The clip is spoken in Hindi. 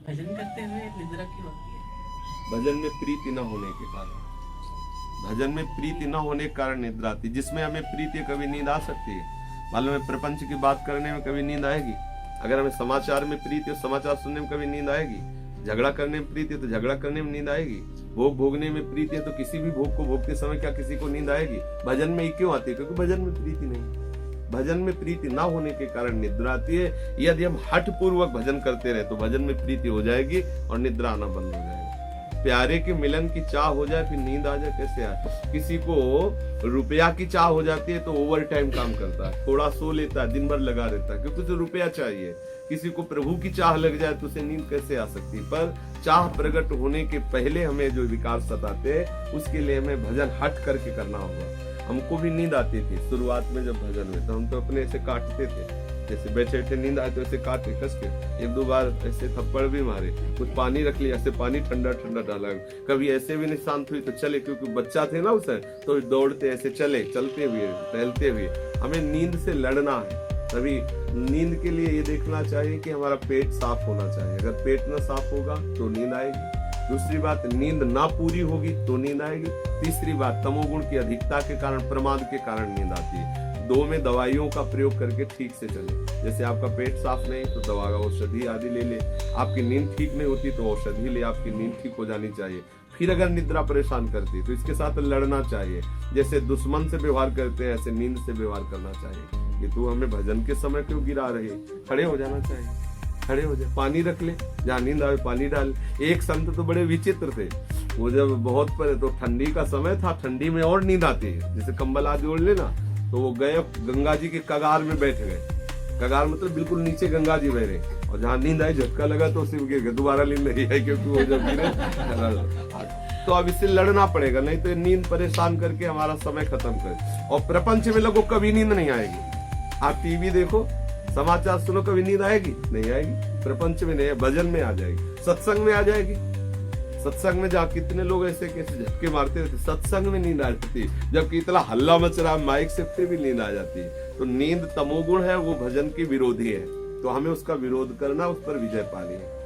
भजन करते हुए निद्रा क्यों आती है? भजन में प्रीति न होने के कारण, भजन में प्रीति न होने के कारण निद्रा आती। जिसमें हमें प्रीति है कभी नींद आ सकती है। मालूम है, प्रपंच की बात करने में कभी नींद आएगी। अगर हमें समाचार में प्रीति है, समाचार सुनने में कभी नींद आएगी। झगड़ा करने में प्रीति है तो झगड़ा करने में नींद आएगी। भोग भोगने में प्रीति है तो किसी भी भोग को भोगते समय क्या किसी को नींद आएगी? भजन में ही क्यों आती है? क्योंकि भजन में प्रीति नहीं। भजन में प्रीति ना होने के कारण निद्रा आती है। यदि हम हठ पूर्वक भजन करते रहे तो भजन में प्रीति हो जाएगी और निद्रा आना बंद हो जाएगी। प्यारे के मिलन की चाह हो जाए फिर नींद आ जाए, कैसे आए? किसी को रुपया की चाह हो जाती है तो ओवर टाइम काम करता है, थोड़ा सो लेता है, दिन भर लगा रहता है, क्योंकि उसे रुपया चाहिए। किसी को प्रभु की चाह लग जाए तो उसे नींद कैसे आ सकती? पर चाह प्रकट होने के पहले हमें जो विकार सताते उसके लिए हमें भजन हट करके करना होगा। हमको भी नींद आती थी शुरुआत में जब भजन में, तो हम तो अपने ऐसे काटते थे, जैसे बैठे बैठे नींद आए तो ऐसे काटे कस के, एक दो बार ऐसे थप्पड़ भी मारे, कुछ पानी रख लिया, ऐसे पानी ठंडा ठंडा डाला। कभी ऐसे भी नहीं शांत हुई तो चले, क्योंकि बच्चा थे ना उसे, तो दौड़ते ऐसे चले, चलते हुए टहलते हुए। हमें नींद से लड़ना है। तभी नींद के लिए ये देखना चाहिए कि हमारा पेट साफ होना चाहिए। अगर पेट ना साफ होगा तो नींद आएगी। दूसरी बात, नींद ना पूरी होगी तो नींद आएगी। तीसरी बात, तमोगुण की अधिकता के कारण, प्रमाद के कारण नींद आती है। दो में दवाइयों का प्रयोग करके ठीक से चले। जैसे आपका पेट साफ नहीं तो दवा औषधि आदि ले ले। आपकी नींद ठीक नहीं होती तो औषधि ले, आपकी नींद ठीक हो जानी चाहिए। फिर अगर निद्रा परेशान करती तो इसके साथ लड़ना चाहिए। जैसे दुश्मन से व्यवहार करते हैं ऐसे नींद से व्यवहार करना चाहिए कि तू हमें भजन के समय क्यों गिरा रही? खड़े हो जाना चाहिए, खड़े हो जाए, पानी रख ले, जहाँ नींद आवे पानी डाल। एक संत तो बड़े विचित्र थे, वो जब बहुत पर तो ठंडी का समय था, ठंडी में और नींद आती है, जैसे कंबल आदि ओढ़ लेना, तो वो गए गंगा जी के कगार में बैठ गए। कगार मतलब बिल्कुल नीचे गंगा जी बह रहे, और जहाँ नींद आई झटका लगा तो सिर्फ गिर गए, दोबारा नींद नहीं आई, क्योंकि वो जब गिरे। तो अब इससे लड़ना पड़ेगा, नहीं तो नींद परेशान करके हमारा समय खत्म करे। और प्रपंच में लोगों कभी नींद नहीं आएगी। आप टीवी देखो, समाचार सुनो, कभी नींद आएगी? नहीं आएगी। प्रपंच में नहीं, भजन में आ जाएगी, सत्संग में आ जाएगी। सत्संग में जहाँ कितने लोग ऐसे कैसे झटके मारते रहते, सत्संग में नींद आ जाती है। जबकि इतना हल्ला मच रहा माइक से, फिर भी नींद आ जाती है। तो नींद तमोगुण है, वो भजन की विरोधी है। तो हमें उसका विरोध करना, उस पर विजय पानी है।